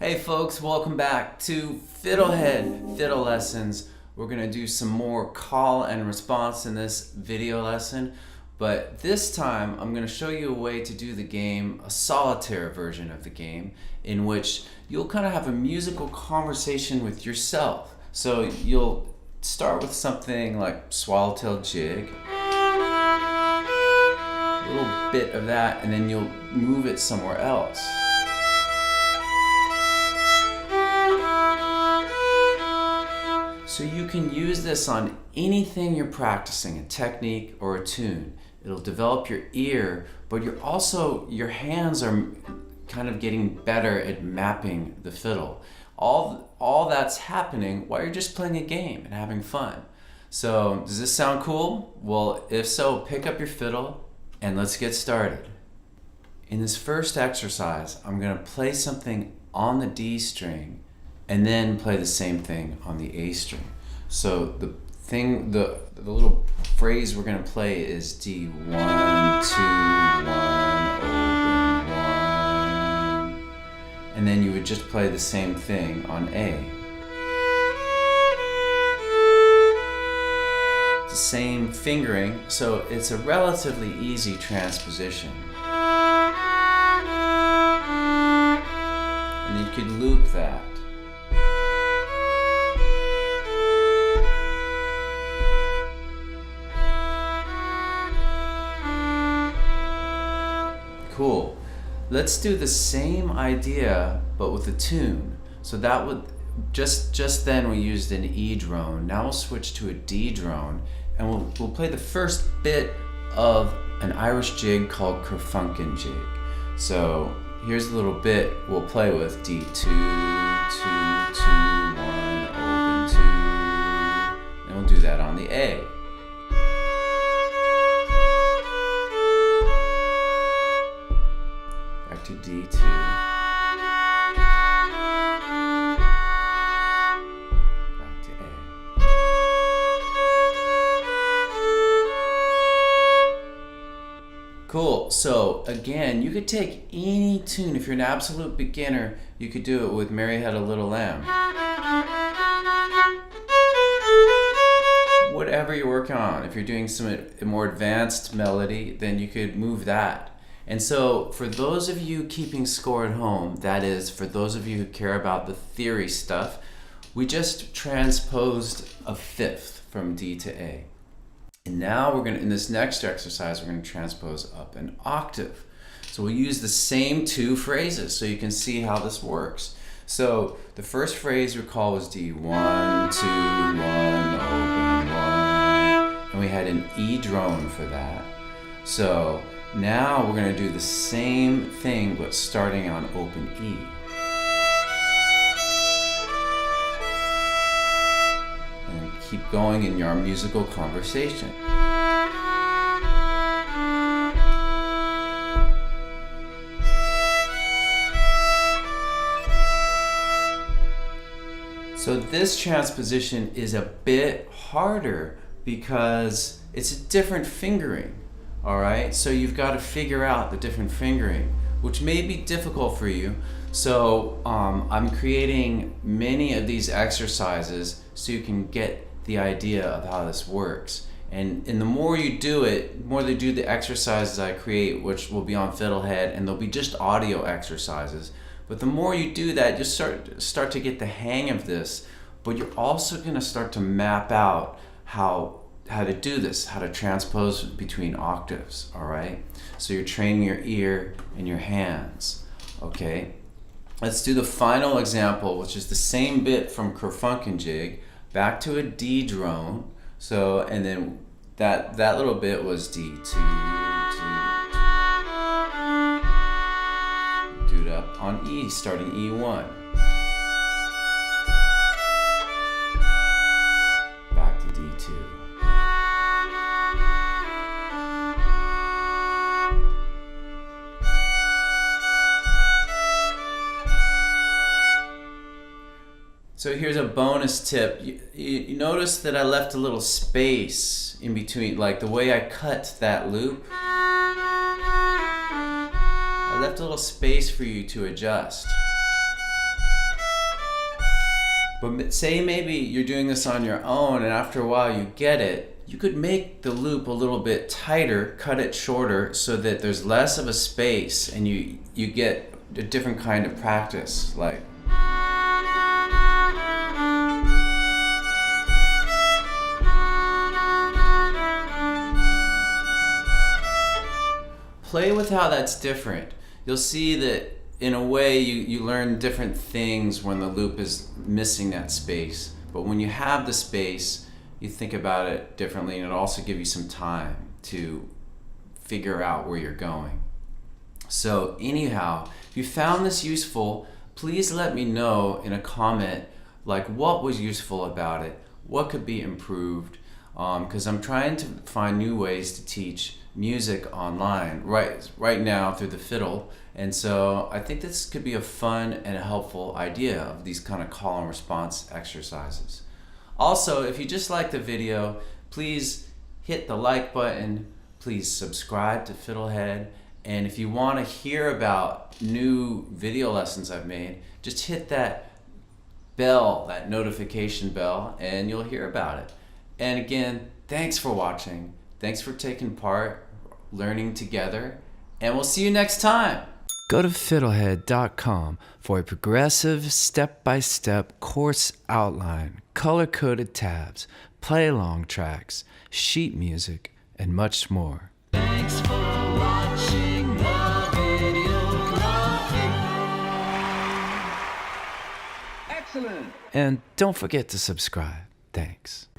Hey folks, welcome back to FiddleHed Fiddle Lessons. We're going to do some more call and response in this video lesson, but this time I'm going to show you a way to do the game, a solitaire version of the game, in which you'll kind of have a musical conversation with yourself. So you'll start with something like swallowtail jig, a little bit of that, and then you'll move it somewhere else. So you can use this on anything you're practicing, a technique or a tune. It'll develop your ear, but your hands are kind of getting better at mapping the fiddle. All that's happening while you're just playing a game and having fun. So does this sound cool? Well, if so, pick up your fiddle and let's get started. In this first exercise, I'm going to play something on the D string and then play the same thing on the A string. So the little phrase we're gonna play is D, 1, 2, 1, open, 1. And then you would just play the same thing on A. It's the same fingering, so it's a relatively easy transposition. And you could loop that. Cool. Let's do the same idea but with a tune. So that would just then we used an E drone. Now we'll switch to a D drone and we'll play the first bit of an Irish jig called Kerfunken jig. So here's a little bit we'll play with: D, 2, 2, 2, 1, open, 2. And we'll do that on the A. To D2, back to A. Cool. So again, you could take any tune. If you're an absolute beginner, you could do it with Mary Had a Little Lamb. Whatever you're working on. If you're doing some more advanced melody, then you could move that. And so for those of you keeping score at home, that is, for those of you who care about the theory stuff, we just transposed a fifth from D to A. And now in this next exercise, we're gonna transpose up an octave. So we'll use the same two phrases so you can see how this works. So the first phrase, recall, was D, 1, 2, 1, open, 1. And we had an E drone for that. So now we're going to do the same thing but starting on open E. And keep going in your musical conversation. So this transposition is a bit harder because it's a different fingering. Alright, so you've got to figure out the different fingering, which may be difficult for you. So I'm creating many of these exercises so you can get the idea of how this works. And the more you do it, the more they do the exercises I create, which will be on FiddleHed, and they'll be just audio exercises. But the more you do that, you start to get the hang of this, but you're also going to start to map out how to do this, how to transpose between octaves, all right? So you're training your ear and your hands, okay? Let's do the final example, which is the same bit from Kerfunken jig, back to a D drone. So, and then that little bit was D2, 2. Do it up on E, starting E1. Back to D2. So here's a bonus tip. You notice that I left a little space in between, like the way I cut that loop. I left a little space for you to adjust. But say maybe you're doing this on your own and after a while you get it, you could make the loop a little bit tighter, cut it shorter so that there's less of a space and you get a different kind of practice. Like play with how that's different. You'll see that in a way you learn different things when the loop is missing that space. But when you have the space, you think about it differently, and it'll also give you some time to figure out where you're going. So anyhow, if you found this useful, please let me know in a comment like what was useful about it, what could be improved, because I'm trying to find new ways to teach music online right now through the Fiddle. And so I think this could be a fun and a helpful idea of these kind of call and response exercises. Also, if you just like the video, please hit the like button, please subscribe to FiddleHed, and if you want to hear about new video lessons I've made, just hit that bell, that notification bell, and you'll hear about it. And again, thanks for watching, thanks for taking part, learning together, and we'll see you next time. Go to FiddleHed.com for a progressive, step-by-step course outline, color-coded tabs, play-along tracks, sheet music, and much more. Thanks for watching the video. Excellent! And don't forget to subscribe. Thanks.